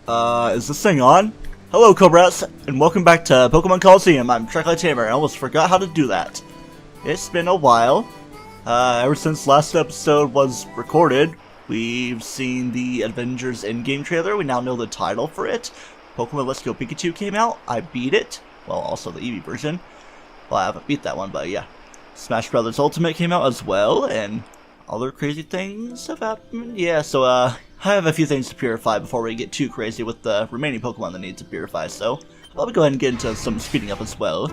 Is this thing on? Hello, Cobrats, and welcome back to Pokémon Colosseum. I'm TryclydeTamer. I almost forgot how to do that. It's been a while. Ever since last episode was recorded, we've seen the Avengers Endgame trailer. We now know the title for it. Pokemon Let's Go Pikachu came out. I beat it. Well, also the Eevee version. Well, I haven't beat that one, but yeah. Smash Brothers Ultimate came out as well, and other crazy things have happened. Yeah, so, I have a few things to purify before we get too crazy with the remaining Pokemon that need to purify, so I'll go ahead and get into some speeding up as well,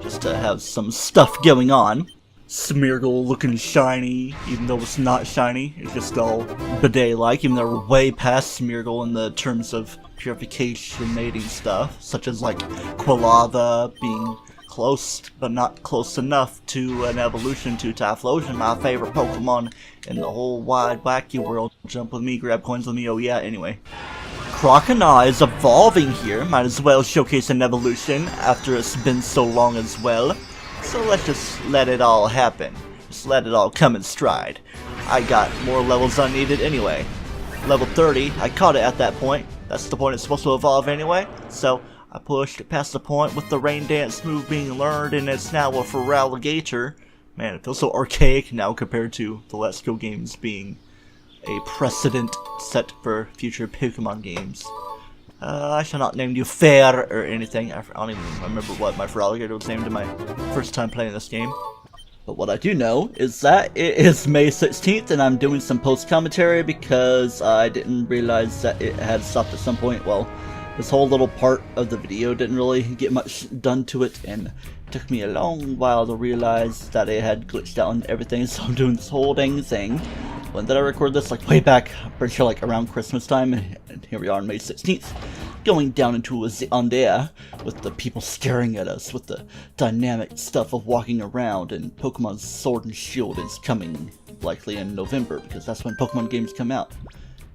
just to have some stuff going on. Smeargle looking shiny, even though it's not shiny. It's just all bidet-like, even though we're way past Smeargle in the terms of purification-mating stuff, such as, like, Quilava being close, but not close enough to an evolution to Typhlosion, my favorite Pokemon in the whole wide wacky world. Jump with me, grab coins with me, oh yeah, anyway. Croconaw is evolving here, might as well showcase an evolution after it's been so long as well. So let's just let it all happen. Just let it all come in stride. I got more levels than I needed anyway. Level 30, I caught it at that point. That's the point it's supposed to evolve anyway, so I pushed it past the point with the rain dance move being learned, and it's now a Feraligatr. Man, it feels so archaic now compared to the Let's Go games being a precedent set for future Pokemon games. I shall not name you Fair or anything. I don't even remember what my Feraligatr was named in my first time playing this game. But what I do know is that it is May 16th, and I'm doing some post-commentary because I didn't realize that it had stopped at some point. Well, this whole little part of the video didn't really get much done to it, and it took me a long while to realize that it had glitched out and everything, so I'm doing this whole dang thing. When did I record this? Like way back, I'm pretty sure like around Christmas time, and here we are on May 16th. Going down into a Zandea with the people staring at us, with the dynamic stuff of walking around, and Pokemon Sword and Shield is coming likely in November, because that's when Pokemon games come out.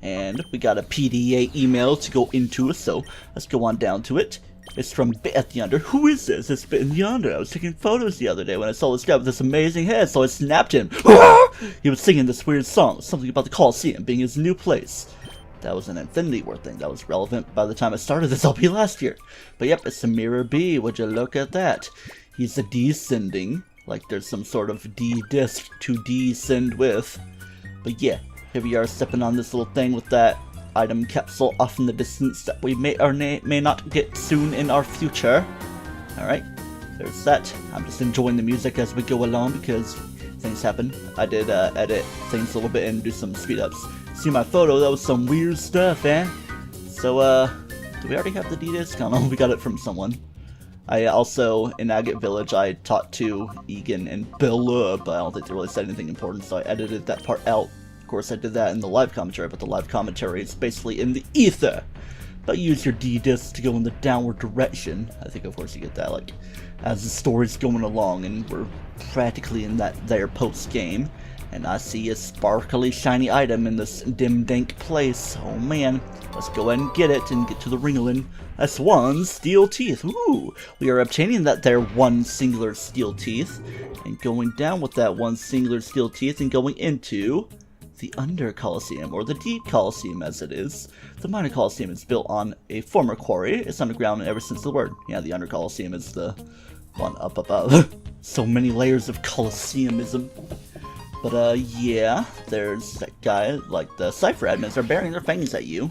And we got a PDA email to go into, so let's go on down to it. It's from Bit Yonder. Who is this? It's Bit Yonder. I was taking photos the other day when I saw this guy with this amazing head, so I snapped him. He was singing this weird song, something about the Colosseum being his new place. That was an Infinity War thing that was relevant by the time I started this LP last year. But yep, it's a Mirror B. Would you look at that? He's a descending, like there's some sort of D-disc to descend with. But yeah, here we are stepping on this little thing with that item capsule off in the distance that we may or may not get soon in our future. Alright, there's that. I'm just enjoying the music as we go along because things happen. I did edit things a little bit and do some speed ups. See my photo? That was some weird stuff, eh? So, do we already have the D-disc? I don't know, we got it from someone. I also, in Agate Village, I talked to Egan and Bella, but I don't think they really said anything important, so I edited that part out. Of course, I did that in the live commentary, but the live commentary is basically in the ether. But use your D-disc to go in the downward direction. I think, of course, you get that, like, as the story's going along, and we're practically in that there post-game. And I see a sparkly, shiny item in this dim, dank place. Oh, man. Let's go ahead and get it and get to the ringling. That's one Steel Teeth. Ooh! We are obtaining that there one singular Steel Teeth. And going down with that one singular Steel Teeth and going into the Under Colosseum, or the Deep Colosseum as it is. The Minor Colosseum is built on a former quarry. It's underground ever since the word. Yeah, the Under Colosseum is the one up above. So many layers of Colosseumism. But yeah, there's that guy, like the Cypher admins are baring their fangs at you.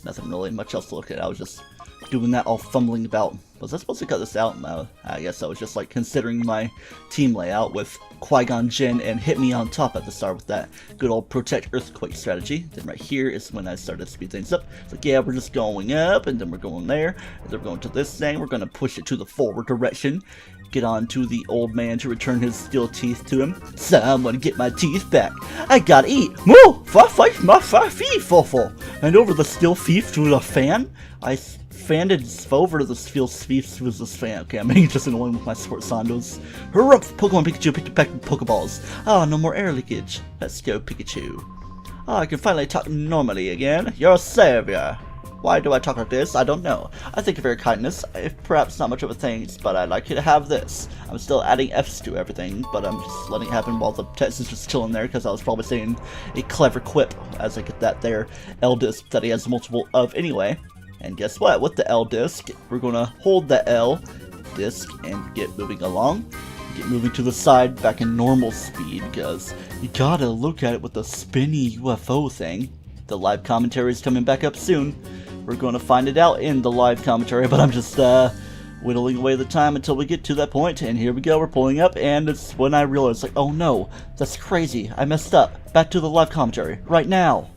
Nothing really much else to look at. I was just doing that all fumbling about. Was I supposed to cut this out? No, I guess I was just like considering my team layout with Qui-Gon Jinn and Hit Me on top at the start with that good old Protect Earthquake strategy. Then right here is when I started to speed things up. It's like, yeah, we're just going up, and then we're going there, and then we're going to this thing. We're going to push it to the forward direction. Get on to the old man to return his steel teeth to him. Someone get my teeth back. I gotta eat. Moo! Fight my feet, fofo. And over the steel thief to the fan. I fanned it over to the steel thief to this fan. Okay, I'm being just annoying with my sport sandos. Hurry up, Pokemon Pikachu, pick back the Pokeballs. Ah, no more air leakage. Let's go, Pikachu. Ah, I can finally talk normally again. You're a savior. Why do I talk like this? I don't know. I think of your kindness, if perhaps not much of a thanks, but I'd like you to have this. I'm still adding F's to everything, but I'm just letting it happen while the text is just chilling there, because I was probably saying a clever quip as I get that there L-disc that he has multiple of anyway. And guess what? With the L disc, we're going to hold the L disc and get moving along. Get moving to the side back in normal speed, because you gotta look at it with the spinny UFO thing. The live commentary is coming back up soon. We're going to find it out in the live commentary, but I'm just whittling away the time until we get to that point. And here we go, we're pulling up, and it's when I realize, like, oh no, that's crazy, I messed up. Back to the live commentary, right now.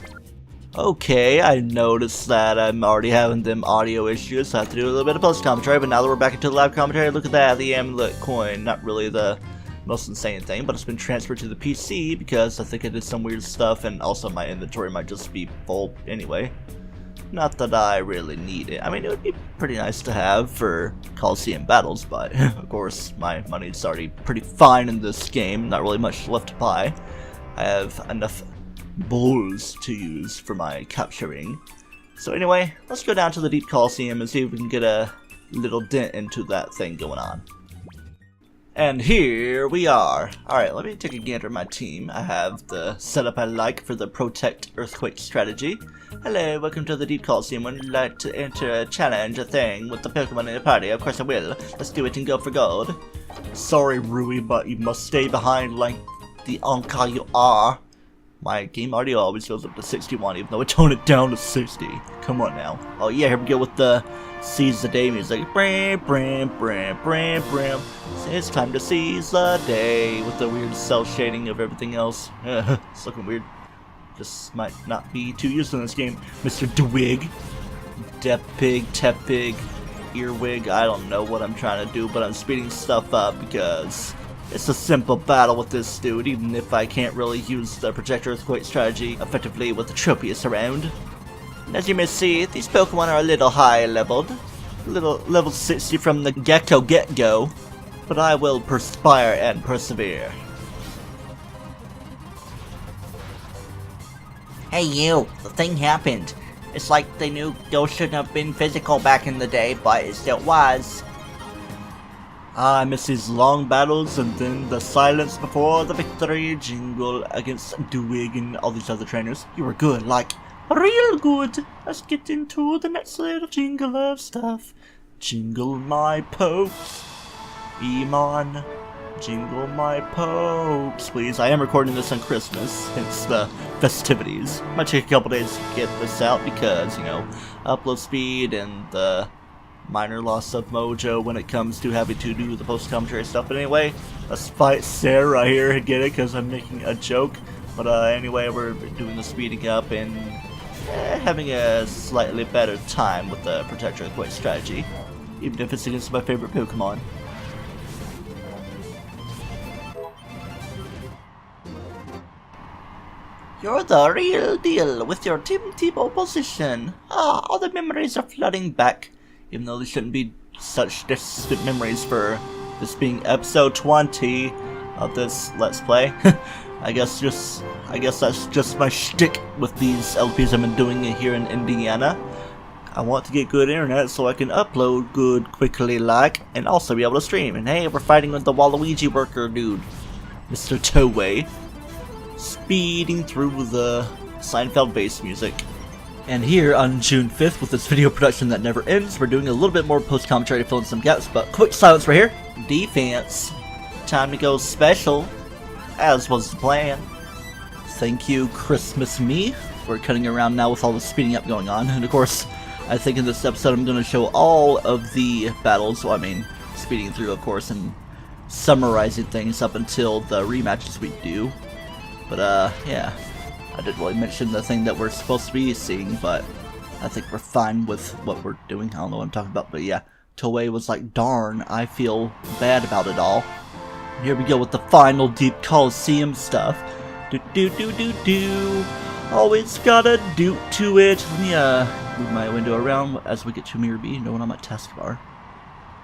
Okay, I noticed that I'm already having them audio issues, so I have to do a little bit of post-commentary, but now that we're back into the live commentary, look at that, the amulet coin. Not really the most insane thing, but it's been transferred to the PC because I think I did some weird stuff, and also my inventory might just be full anyway. Not that I really need it. I mean, it would be pretty nice to have for Colosseum battles, but of course, my money's already pretty fine in this game, not really much left to buy. I have enough bowls to use for my capturing. So anyway, let's go down to the Deep Colosseum and see if we can get a little dent into that thing going on. And here we are. Alright, let me take a gander at my team. I have the setup I like for the Protect Earthquake strategy. Hello, welcome to the Deep Colosseum. Would you like to enter a challenge, a thing, with the Pokemon in the party? Of course I will. Let's do it and go for gold. Sorry, Rui, but you must stay behind like the Anka you are. My game audio always goes up to 61, even though I tone it down to 60. Come on now. Oh yeah, here we go with the Seize the Day music. Bram, bram, bram, bram, bram. It's time to seize the day, with the weird cell shading of everything else. It's looking weird. Just might not be too used in this game. Mr. Dwig. Depig, Tepig, Earwig. I don't know what I'm trying to do, but I'm speeding stuff up because it's a simple battle with this dude, even if I can't really use the Protect Earthquake strategy effectively with the Tropius around. As you may see, these Pokemon are a little high leveled. Level 60 from the get-go, but I will perspire and persevere. Hey you, the thing happened. It's like they knew those shouldn't have been physical back in the day, but it still was. I miss these long battles and then the silence before the victory jingle against Dwig and all these other trainers. You were good, like, real good. Let's get into the next little jingle of stuff. Jingle my pokes, Emon. Jingle my pokes, please. I am recording this on Christmas, hence the festivities. Might take a couple days to get this out because, you know, upload speed and the minor loss of mojo when it comes to having to do the post-commentary stuff. But anyway, let's fight Sarah here and get it because I'm making a joke. But anyway, we're doing the speeding up and having a slightly better time with the Protect Earthquake strategy, even if it's against my favorite Pokemon. You're the real deal with your Tim Tebow position. Ah, all the memories are flooding back. Even though they shouldn't be such distant memories for this being episode 20 of this Let's Play. I guess that's just my shtick with these LPs I've been doing here in Indiana. I want to get good internet so I can upload good quickly like, and also be able to stream. And hey, we're fighting with the Waluigi worker dude, Mr. Toei. Speeding through the Seinfeld bass music. And here on June 5th, with this video production that never ends, we're doing a little bit more post-commentary to fill in some gaps, but quick silence right here. Defense. Time to go special, as was the plan. Thank you, Christmas me. We're cutting around now with all the speeding up going on, and of course, I think in this episode I'm going to show all of the battles, well, I mean, speeding through, of course, and summarizing things up until the rematches we do. But, yeah. I didn't really mention the thing that we're supposed to be seeing, but I think we're fine with what we're doing. I don't know what I'm talking about, but yeah. Toei was like, darn, I feel bad about it all. Here we go with the final Deep Colosseum stuff. Do. Always gotta do to it. Let me, move my window around as we get to Mirror B. No one on my taskbar.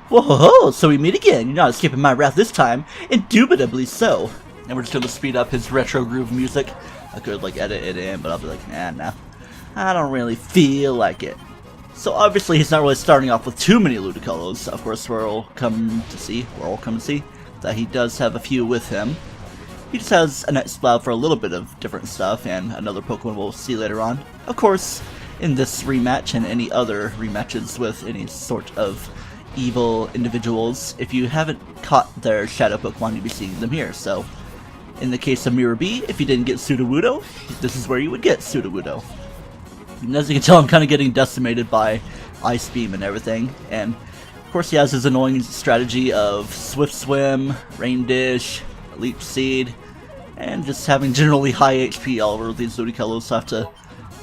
Whoa, so we meet again. You're not escaping my wrath this time. Indubitably so. And we're just gonna speed up his retro groove music. I could like edit it in, but I'll be like, nah. I don't really feel like it. So obviously he's not really starting off with too many Ludicolo. Of course, we're all come to see that he does have a few with him. He just has an X-Sploud for a little bit of different stuff, and another Pokemon we'll see later on. Of course, in this rematch and any other rematches with any sort of evil individuals, if you haven't caught their shadow Pokemon, you'll be seeing them here. So, in the case of Mirror B, if you didn't get Sudowoodo, this is where you would get Sudowoodo. And as you can tell, I'm kind of getting decimated by Ice Beam and everything. And of course, he has his annoying strategy of Swift Swim, Rain Dish, Leech Seed, and just having generally high HP all over these Ludicolo, so I have to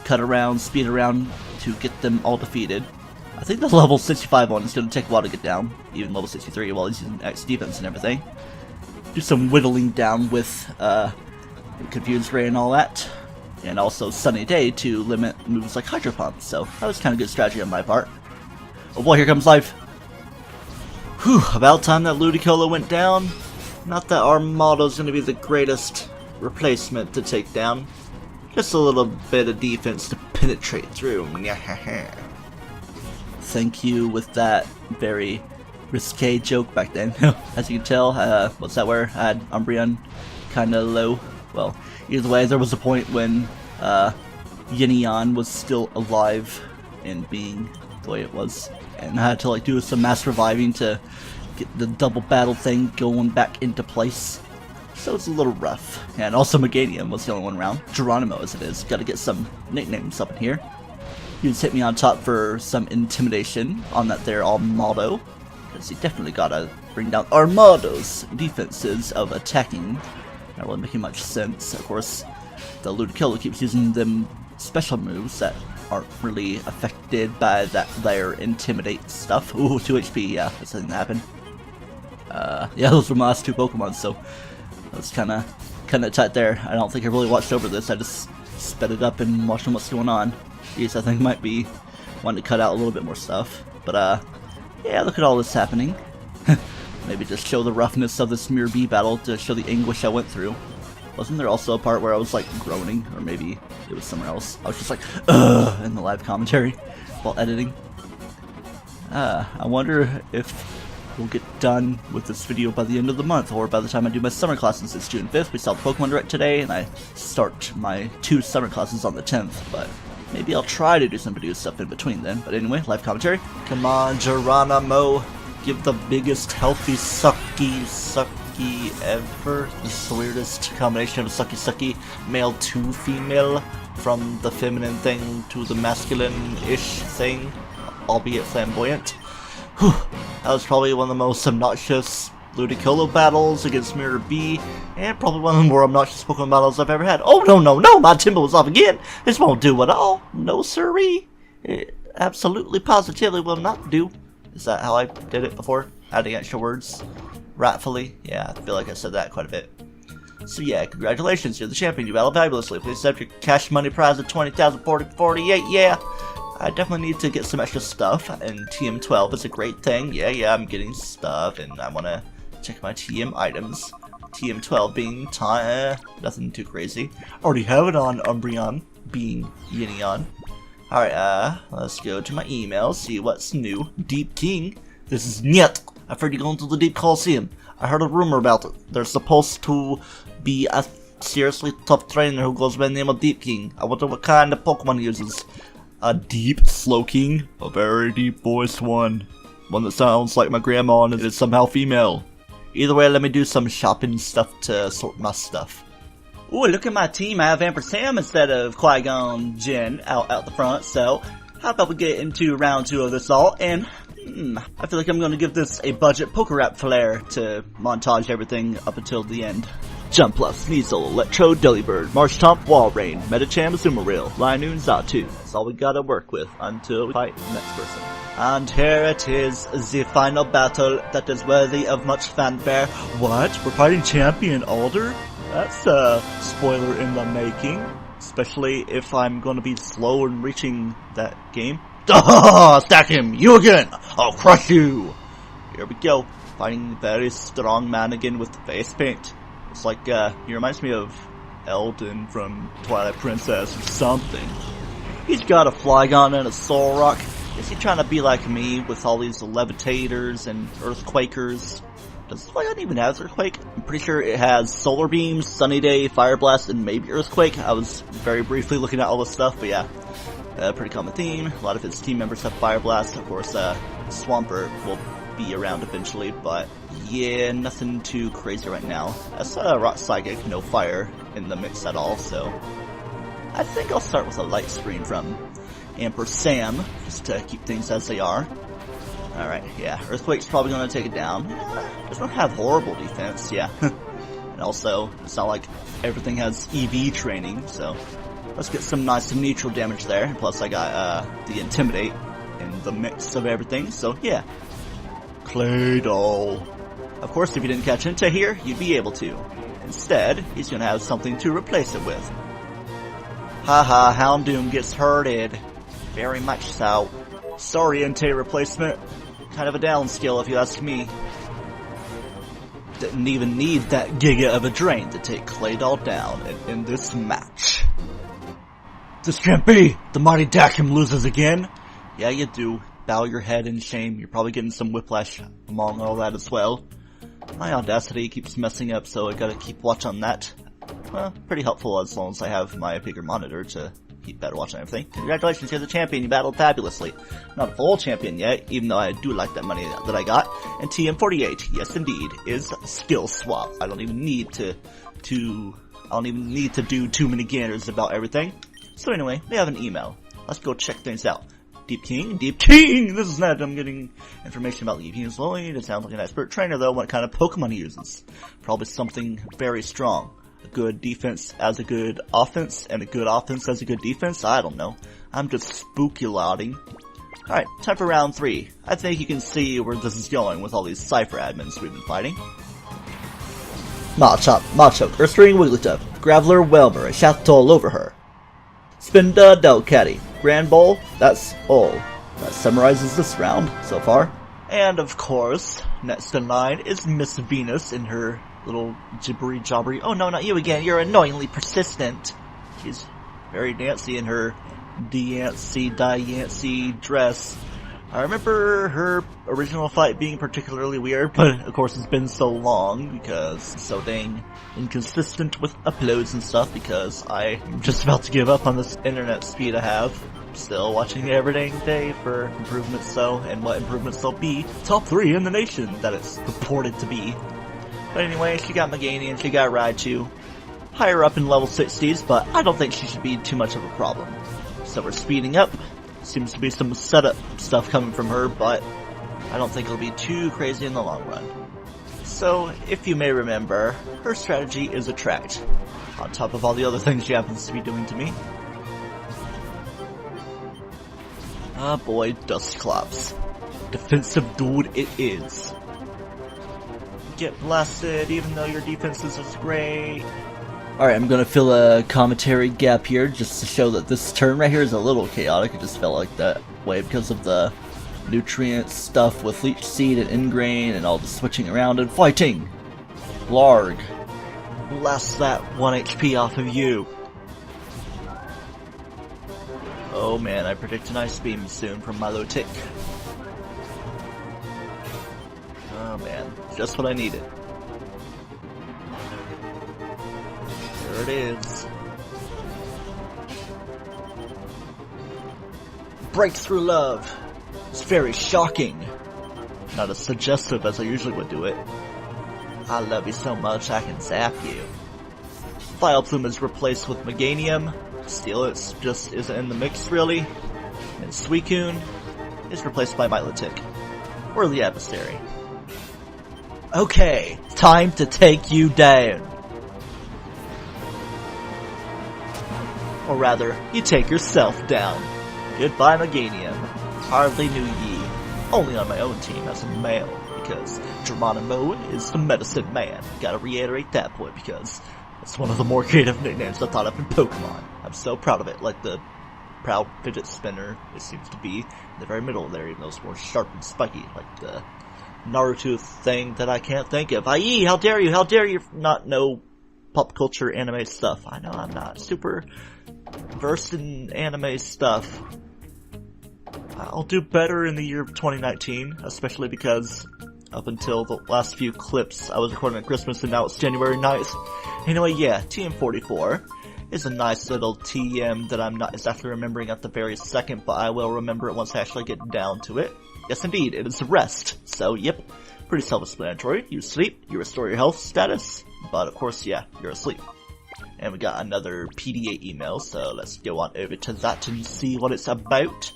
cut around, speed around to get them all defeated. I think the level 65 one is going to take a while to get down, even level 63 while he's using X defense and everything. Do some whittling down with Confused Ray and all that. And also Sunny Day to limit moves like Hydro Pump, so that was kind of good strategy on my part. Oh boy, here comes life. Whew, about time that Ludicolo went down. Not that Armado's going to be the greatest replacement to take down. Just a little bit of defense to penetrate through. Thank you with that very risque joke back then. As you can tell, what's that where? I had Umbreon kinda low. Well, either way, there was a point when Yinion was still alive and being the way it was. And I had to like do some mass reviving to get the double battle thing going back into place. So it's a little rough. And also Meganium was the only one around. Geronimo as it is. Gotta get some nicknames up in here. You just hit me on top for some intimidation on that there Armado. Because you definitely gotta bring down Armado's defenses of attacking. Not really making much sense. Of course, the Ludicolo keeps using them special moves that aren't really affected by that their intimidate stuff. Ooh, 2 HP, yeah, that's something that happened. Yeah, those were my last 2 Pokemon, so that's kinda tight there. I don't think I really watched over this, I just sped it up and watched what's going on. Jeez, I think might be wanting to cut out a little bit more stuff. But yeah, look at all this happening. Maybe just show the roughness of this Mirror B battle to show the anguish I went through. Wasn't there also a part where I was like groaning, or maybe it was somewhere else? I was just like, ugh, in the live commentary while editing. I wonder if we'll get done with this video by the end of the month, or by the time I do my summer classes. It's June 5th, we saw the Pokemon Direct today, and I start my 2 summer classes on the 10th, but maybe I'll try to do some video stuff in between then. But anyway, live commentary. Come on, Geronimo. Give the biggest healthy sucky ever. This is the weirdest combination of sucky male to female, from the feminine thing to the masculine-ish thing, albeit flamboyant. Whew. That was probably one of the most obnoxious Ludicolo battles against Mirror B, and probably one of the more obnoxious Pokemon battles I've ever had. Oh no, my Timbo was off again! This won't do at all! No siree! It absolutely positively will not do. Is that how I did it before? Adding extra words? Rightfully? Yeah, I feel like I said that quite a bit. So yeah, congratulations, you're the champion, you battled fabulously. Please accept your cash money prize of 20,048, yeah! I definitely need to get some extra stuff, and TM12 is a great thing. Yeah, I'm getting stuff, and I want to check my TM items. TM12 being nothing too crazy. Already have it on Umbreon being Yinion. Alright, let's go to my email, see what's new. Deep King. This is Nyet. I've heard you going to the Deep Colosseum. I heard a rumor about it. There's supposed to be a seriously tough trainer who goes by the name of Deep King. I wonder what kind of Pokemon he uses. A deep Slowking? A very deep voiced one. One that sounds like my grandma and is somehow female. Either way, let me do some shopping stuff to sort my stuff. Ooh, look at my team. I have Empress Sam instead of Qui-Gon Jinn out the front, so how about we get into round 2 of this all, and I feel like I'm going to give this a budget poker rap flair to montage everything up until the end. Jumpluff, Sneasel, Electro, Delibird, Marshtomp, Walrein, Medicham, Azumarill, Linoon, Xatu. That's all we gotta work with until we fight the next person. And here it is, the final battle that is worthy of much fanfare. What? We're fighting Champion Alder? That's a spoiler in the making. Especially if I'm gonna be slow in reaching that game. Stack him! You again! I'll crush you! Here we go. Fighting a very strong man again with the face paint. It's like, he reminds me of Eldon from Twilight Princess or something. He's got a Flygon and a Solrock. Is he trying to be like me with all these levitators and earthquakers? Does Flygon even have Earthquake? I'm pretty sure it has Solar Beam, Sunny Day, Fire Blast, and maybe Earthquake. I was very briefly looking at all this stuff, but yeah. A pretty common theme. A lot of his team members have Fire Blast. Of course, Swampert will be around eventually, but yeah, nothing too crazy right now. That's Rock Psychic, no fire in the mix at all, so I think I'll start with a Light Screen from Emperor Sam, just to keep things as they are. Alright, yeah, Earthquake's probably going to take it down. Does not have horrible defense, yeah. And also, it's not like everything has EV training, so let's get some nice neutral damage there. And plus I got the Intimidate in the mix of everything, so yeah. Claydol. Of course, if you didn't catch Into here, you'd be able to. Instead, he's going to have something to replace it with. Haha, Houndoom gets hurted. Very much so. Sorry, Entei replacement. Kind of a down skill if you ask me. Didn't even need that giga of a drain to take Claydol down in this match. This can't be! The mighty Dakim loses again! Yeah, you do. Bow your head in shame. You're probably getting some whiplash among all that as well. My Audacity keeps messing up, so I gotta keep watch on that. Well, pretty helpful as long as I have my bigger monitor to keep better watch on everything. Congratulations, you're the champion. You battled fabulously. Not a full champion yet, even though I do like that money that I got. And TM48, yes indeed, is skill swap. I don't even need to do too many ganders about everything. So anyway, we have an email. Let's go check things out. Deep King, this is Ned. I'm getting information about Deep King slowly. It sounds like an expert trainer though. What kind of Pokemon he uses? Probably something very strong. A good defense as a good offense, and a good offense as a good defense? I don't know. I'm just spooky-lauding. Alright, time for round 3. I think you can see where this is going with all these Cypher admins we've been fighting. Machop, Earthstring, Wigglytuff, Graveler, Whelmer, a shaft all over her. Spinda, Delcatty, Grand Bowl, that's all. That summarizes this round so far. And of course, next in line is Miss Venus in her little jibbery-jobbery. Oh no, not you again, you're annoyingly persistent. She's very dancy in her Diancy dress. I remember her original fight being particularly weird, but of course it's been so long because it's so dang inconsistent with uploads and stuff because I'm just about to give up on this internet speed I have. Still watching it every dang day for improvements though, and what improvements they'll be. Top 3 in the nation that it's purported to be. But anyway, she got Meganium, she got Raichu. Higher up in level 60s, but I don't think she should be too much of a problem. So we're speeding up. Seems to be some setup stuff coming from her, but I don't think it'll be too crazy in the long run. So, if you may remember, her strategy is Attract, on top of all the other things she happens to be doing to me. Ah boy, Dusclops. Defensive dude it is. Get blasted even though your defense is great. Alright, I'm gonna fill a commentary gap here just to show that this turn right here is a little chaotic. It just felt like that way because of the nutrient stuff with Leech Seed and Ingrain and all the switching around and fighting. Larg. Blast that 1 HP off of you. Oh man, I predict an Ice Beam soon from Milo Tick. Oh man, just what I needed. There it is. Breakthrough Love. It's very shocking. Not as suggestive as I usually would do it. I love you so much I can zap you. Vileplume is replaced with Meganium. Steelix just isn't in the mix really. And Suicune is replaced by Milotic. Or the Adversary. Okay, time to take you down. Or rather, you take yourself down. Goodbye Meganium. Hardly knew ye. Only on my own team as a male, because Geronimo is the medicine man. Gotta reiterate that point because it's one of the more creative nicknames I thought up in Pokemon. I'm so proud of it, like the proud fidget spinner it seems to be in the very middle there, even though it's more sharp and spiky, like the Naruto thing that I can't think of. I.e., how dare you not know pop culture anime stuff. I know I'm not super versed in anime stuff. I'll do better in the year of 2019, especially because up until the last few clips I was recording at Christmas and now it's January 9th. Anyway, yeah, TM44. is a nice little TM that I'm not exactly remembering at the very second, but I will remember it once I actually get down to it. Yes indeed, it is rest. So yep, pretty self-explanatory. You sleep, you restore your health status, but of course yeah, you're asleep. And we got another PDA email, so let's go on over to that and see what it's about.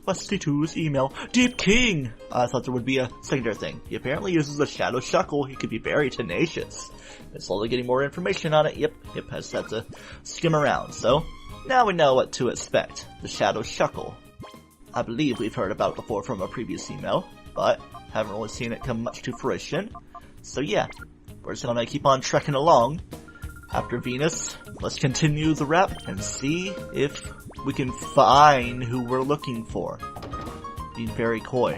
Westy2's email. Deep King! I thought there would be a secondary thing. He apparently uses a shadow shuckle. He could be very tenacious. And slowly getting more information on it. Yep, I just have to skim around. So, now we know what to expect. The shadow shuckle. I believe we've heard about it before from a previous email, but haven't really seen it come much to fruition. So yeah, we're just gonna keep on trekking along. After Venus, let's continue the rap and see if we can find who we're looking for. Being very coy.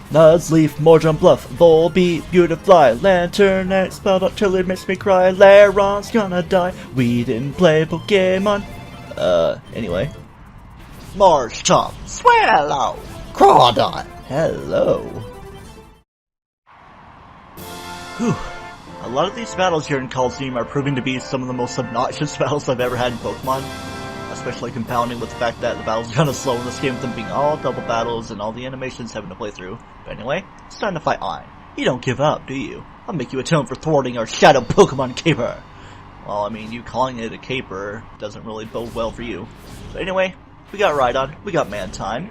Nuzleaf, Mordrum Bluff, Volbeat, Beautifly, Lantern Knight, spelled out till it makes me cry, Laron's gonna die, we didn't play Pokemon. Anyway. Marshtomp, Swallow, Crawdon, hello. Whew. A lot of these battles here in Colosseum are proving to be some of the most obnoxious battles I've ever had in Pokemon. Especially compounding with the fact that the battles are kinda slow in this game, with them being all double battles and all the animations having to play through. But anyway, it's time to fight Ein. You don't give up, do you? I'll make you atone for thwarting our shadow Pokemon Caper. Well, I mean, you calling it a caper doesn't really bode well for you. But anyway, we got Rhydon, we got Mantine.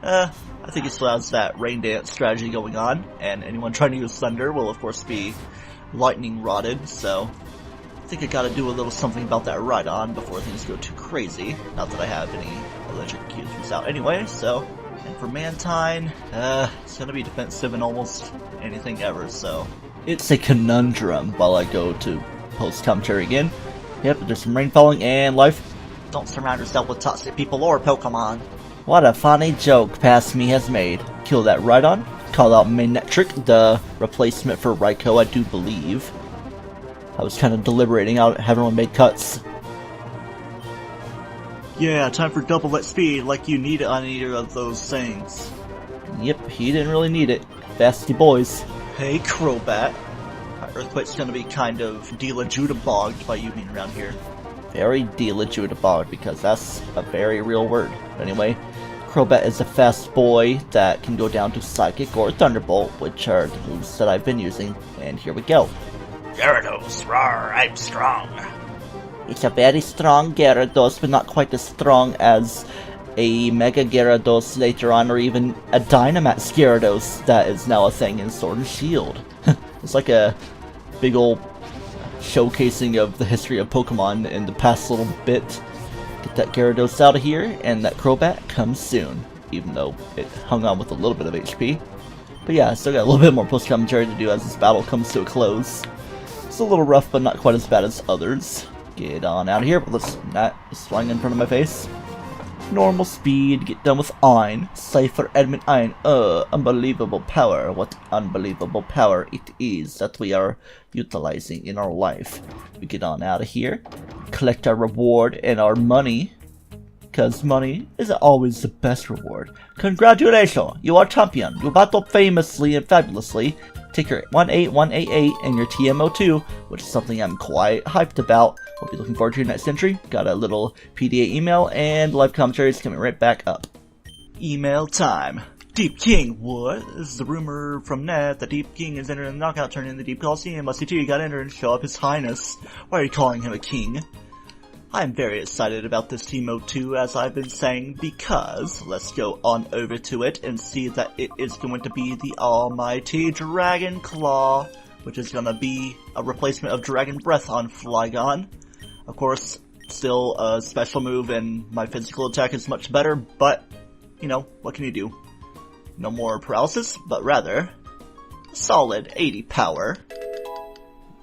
I think he still has that rain dance strategy going on, and anyone trying to use Thunder will of course be lightning rotted, so I think I gotta do a little something about that Rhydon before things go too crazy. Not that I have any allergic accusers out anyway, so. And for Mantine, it's gonna be defensive in almost anything ever, so. It's a conundrum while I go to post commentary again. Yep, there's some rain falling and life. Don't surround yourself with toxic people or Pokemon. What a funny joke Past Me has made. Kill that Rhydon. Call out Manectric, the replacement for Raikou, I do believe. I was kind of deliberating, I haven't really made cuts. Yeah, time for double that speed, like you need it on either of those things. Yep, he didn't really need it. Fasty boys. Hey, Crobat. Earthquake's gonna be kind of Deela-Judah-bogged by you being around here. Very Deela-Judah-bogged, because that's a very real word. Anyway, Crobat is a fast boy that can go down to Psychic or Thunderbolt, which are the moves that I've been using, and here we go. Gyarados, rawr, I'm strong. It's a very strong Gyarados, but not quite as strong as a Mega Gyarados later on, or even a Dynamax Gyarados that is now a thing in Sword and Shield. It's like a big ol' showcasing of the history of Pokemon in the past little bit. Get that Gyarados out of here, and that Crobat comes soon, even though it hung on with a little bit of HP. But yeah, I still got a little bit more post-commentary to do as this battle comes to a close. It's a little rough, but not quite as bad as others. Get on out of here, but let's not swing in front of my face. Normal speed, get done with Ein. Cypher Edmund Ein. Unbelievable power. What unbelievable power it is that we are utilizing in our life. We get on out of here. Collect our reward and our money. Because money isn't always the best reward. Congratulations! You are champion. You battled famously and fabulously. Take your 18188 and your TMO2, which is something I'm quite hyped about. We'll be looking forward to your next entry. Got a little PDA email and live commentaries coming right back up. Email time. Deep King, what? This is a rumor from Net that Deep King is entering the knockout tournament in the Deep Colosseum. Must you gotta enter and show up his highness. Why are you calling him a king? I'm very excited about this TMO2, as I've been saying, because let's go on over to it and see that it is going to be the almighty Dragon Claw, which is going to be a replacement of Dragon Breath on Flygon. Of course, still a special move and my physical attack is much better, but, you know, what can you do? No more paralysis, but rather, a solid 80 power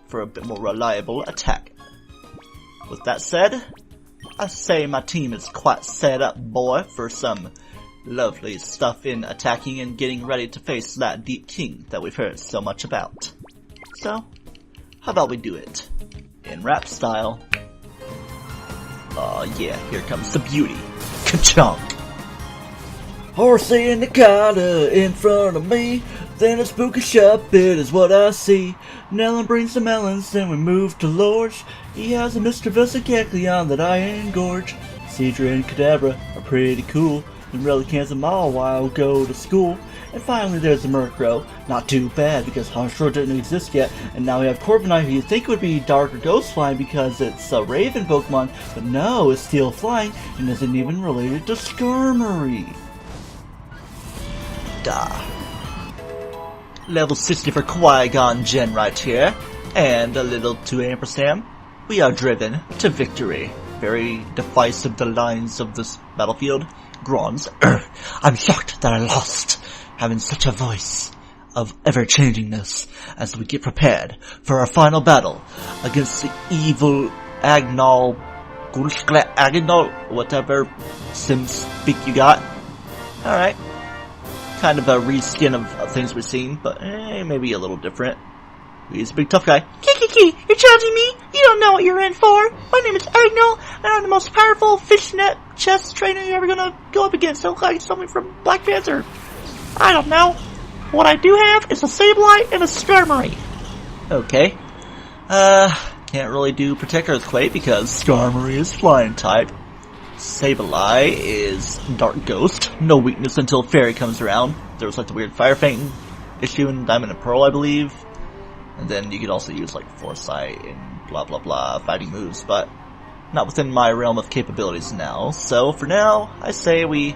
for a bit more reliable attack. With that said, I say my team is quite set up, boy, for some lovely stuff in attacking and getting ready to face that Deep King that we've heard so much about. So, how about we do it in rap style? Oh yeah, here comes the beauty. Ka-chunk! Horsey in the collar in front of me. Then a spooky shop, it is what I see. Nellen brings the melons, then we move to Lorge. He has a Mr. Vesicacleon that I engorge. Cedra and Kadabra are pretty cool. And Relicans and Mawile go to school. And finally there's the Murkrow. Not too bad because Honchkrow didn't exist yet. And now we have Corviknight, who you'd think would be Dark or Ghost Flying because it's a Raven Pokemon. But no, it's Steel Flying and isn't even related to Skarmory. Duh. Level 60 for Qui-Gon Jinn right here, and a little 2 ampersand. We are driven to victory. Very divisive the lines of this battlefield. Grons, I'm shocked that I lost, having such a voice of ever-changingness as we get prepared for our final battle against the evil Agnol, whatever sim speak you got. Alright. Kind of a reskin of things we've seen, but maybe a little different. He's a big tough guy. Kiki, you're challenging me? You don't know what you're in for. My name is Agnol, and I'm the most powerful fishnet chess trainer you're ever gonna go up against. So like something from Black Panther. I don't know. What I do have is a Sableye and a Skarmory. Okay. Can't really do Protect Earthquake because Skarmory is flying type. Sableye is Dark Ghost. No weakness until Fairy comes around. There was like the weird Fire Fang issue in Diamond and Pearl, I believe. And then you could also use like Foresight and blah blah blah fighting moves, but not within my realm of capabilities now. So for now, I say we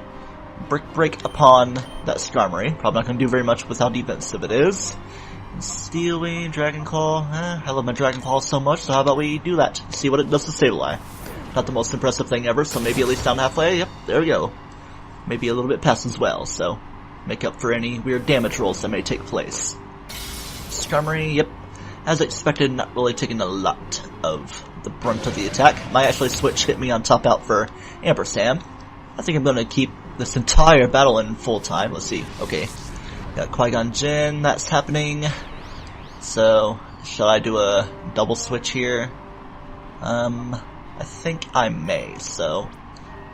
break upon that Skarmory. Probably not going to do very much with how defensive it is. Steel Wing, Dragon Claw. I love my Dragon Claw so much, so how about we do that? See what it does to Sableye. Not the most impressive thing ever, so maybe at least down halfway. Yep, there we go. Maybe a little bit past as well, so make up for any weird damage rolls that may take place. Skarmory, yep, as expected, not really taking a lot of the brunt of the attack. Might actually switch hit me on top out for Ampersand. I think I'm going to keep this entire battle in full time. Let's see. Okay, got Qui-Gon Jinn, that's happening. So, shall I do a double switch here? I think I may, so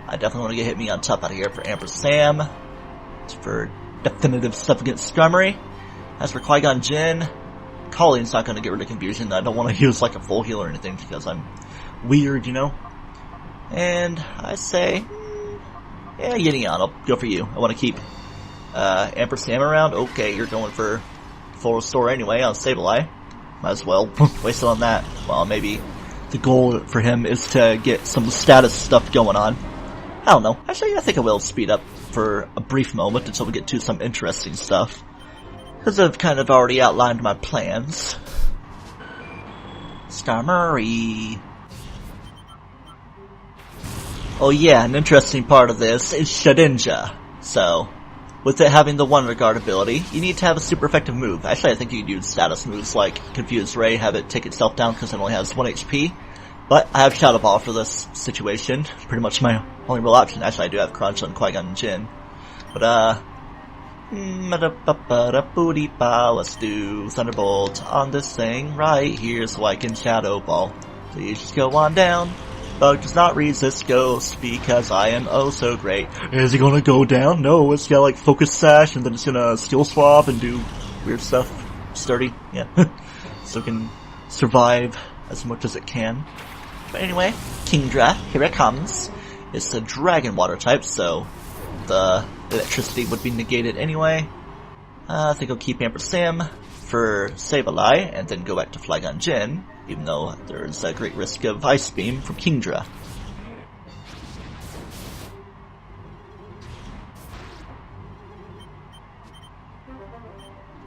I definitely want to get hit me on top out of here for Ampersand. It's for definitive stuff against Skarmory. As for Qui-Gon Jinn, Colleen's not going to get rid of confusion. I don't want to use like a full heal or anything because I'm weird, you know? And I say, yeah, Yidion, I'll go for you. I want to keep Ampersand around. Okay, you're going for full restore anyway on Sableye. Might as well waste it on that. Well, maybe the goal for him is to get some status stuff going on. I don't know. Actually, I think I will speed up for a brief moment until we get to some interesting stuff. Because I've kind of already outlined my plans. Skarmory. Oh yeah, an interesting part of this is Shedinja. So, with it having the Wonder Guard ability, you need to have a super effective move. Actually, I think you could use status moves like Confused Ray, have it take itself down because it only has 1 HP. But I have Shadow Ball for this situation. Pretty much my only real option. Actually, I do have Crunch on Qui-Gon Jinn. But, let's do Thunderbolt on this thing right here so I can Shadow Ball. Please just go on down. Bug does not resist Ghost because I am oh so great. Is it gonna go down? No, it's got like Focus Sash and then it's gonna Skill Swap and do weird stuff. Sturdy, yeah. So it can survive as much as it can. But anyway, Kingdra, here it comes. It's a Dragon Water type, so the electricity would be negated anyway. I think I'll keep Ampersand for Sableye and then go back to Flygon Jinn, even though there's a great risk of Ice Beam from Kingdra.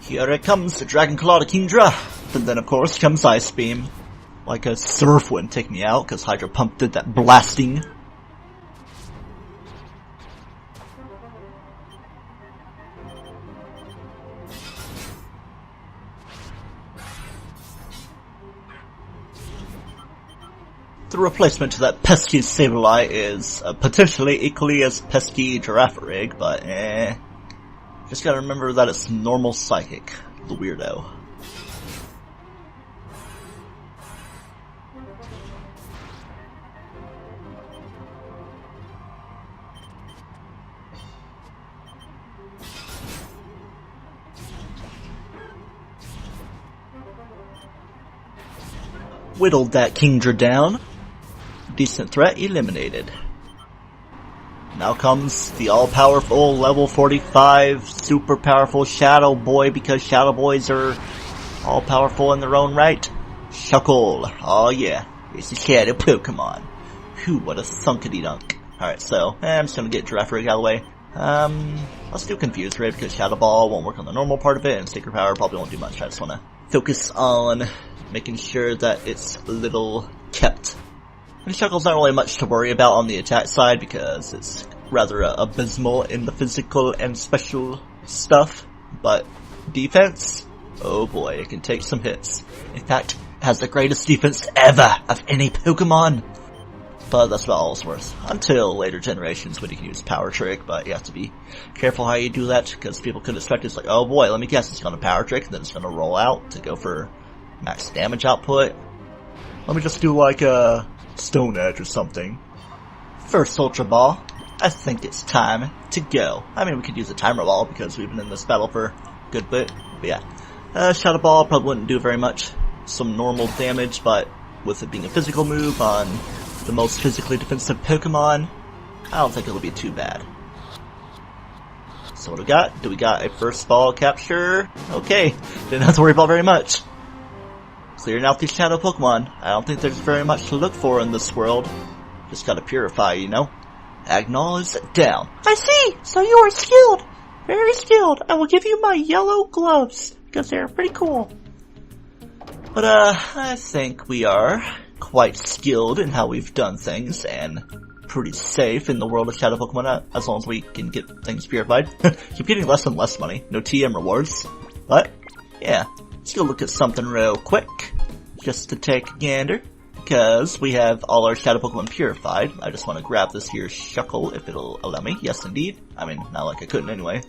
Here it comes, the Dragon Claw to Kingdra. And then of course comes Ice Beam. Like a Surf wouldn't take me out, because Hydro Pump did that blasting. The replacement to that pesky Sableye is potentially equally as pesky Girafarig, but just gotta remember that it's normal Psychic, the weirdo. whittled that Kingdra down. Decent threat eliminated. Now comes the all-powerful level 45 super powerful Shadow Boy, because Shadow Boys are all-powerful in their own right. Shuckle. Oh yeah, it's a Shadow Pokemon. Whew, what a thunkity-dunk. Alright, so, I'm just gonna get Giraffe Rig out of the way. Let's do Confuse Rig, because Shadow Ball won't work on the normal part of it, and Sacred Power probably won't do much. I just wanna focus on making sure that it's a little kept. And Shuckle's not really much to worry about on the attack side, because it's rather abysmal in the physical and special stuff. But defense, oh boy, it can take some hits. In fact, it has the greatest defense ever of any Pokemon. But that's about all it's worth. Until later generations when you can use Power Trick, but you have to be careful how you do that, because people could expect it's like, oh boy, let me guess, it's gonna Power Trick, and then it's gonna roll out to go for max damage output. Let me just do like a Stone Edge or something. First Ultra Ball, I think it's time to go. I mean, we could use a Timer Ball because we've been in this battle for a good bit, but yeah. Shadow Ball probably wouldn't do very much. Some normal damage, but with it being a physical move on the most physically defensive Pokemon, I don't think it'll be too bad. So what do we got? Do we got a first ball capture? Okay, didn't have to worry about very much. Clearing out these Shadow Pokemon. I don't think there's very much to look for in this world. Just gotta purify, you know? Agnol is down. I see! So you are skilled! Very skilled. I will give you my yellow gloves, because they're pretty cool. But I think we are quite skilled in how we've done things, and pretty safe in the world of Shadow Pokemon, as long as we can get things purified. Keep getting less and less money. No TM rewards. But, yeah. Let's go look at something real quick, just to take a gander, because we have all our Shadow Pokemon purified. I just want to grab this here Shuckle, if it'll allow me. Yes, indeed. I mean, not like I couldn't anyway.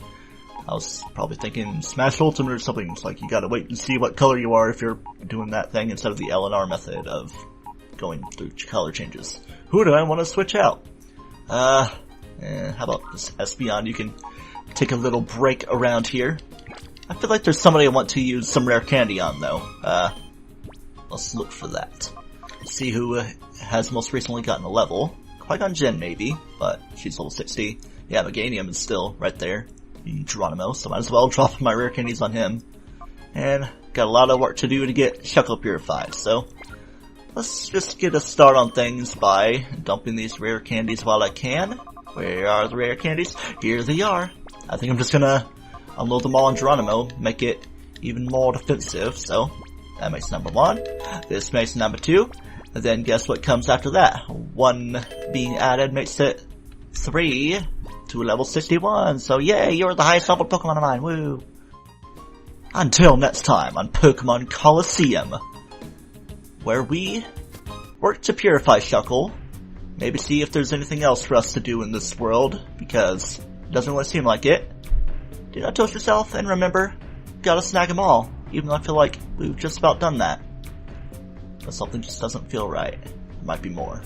I was probably thinking Smash Ultimate or something. It's like you gotta wait and see what color you are if you're doing that thing, instead of the L&R method of going through color changes. Who do I want to switch out? How about this Espeon? You can take a little break around here. I feel like there's somebody I want to use some rare candy on, though. Let's look for that. See who has most recently gotten a level. Qui-Gon Jinn, maybe, but she's level 60. Yeah, Meganium is still right there. Geronimo, so might as well drop my rare candies on him. And got a lot of work to do to get Shuckle purified, so let's just get a start on things by dumping these rare candies while I can. Where are the rare candies? Here they are. I think I'm just gonna unload them all on Geronimo, make it even more defensive, so that makes number 1. This makes number 2. And then guess what comes after that? 1 being added makes it 3 to level 61. So yay, you're the highest level Pokemon of mine, woo! Until next time on Pokémon Colosseum, where we work to purify Shuckle, maybe see if there's anything else for us to do in this world, because it doesn't really seem like it. Do not toast yourself, and remember, gotta snag them all, even though I feel like we've just about done that. But something just doesn't feel right. There might be more.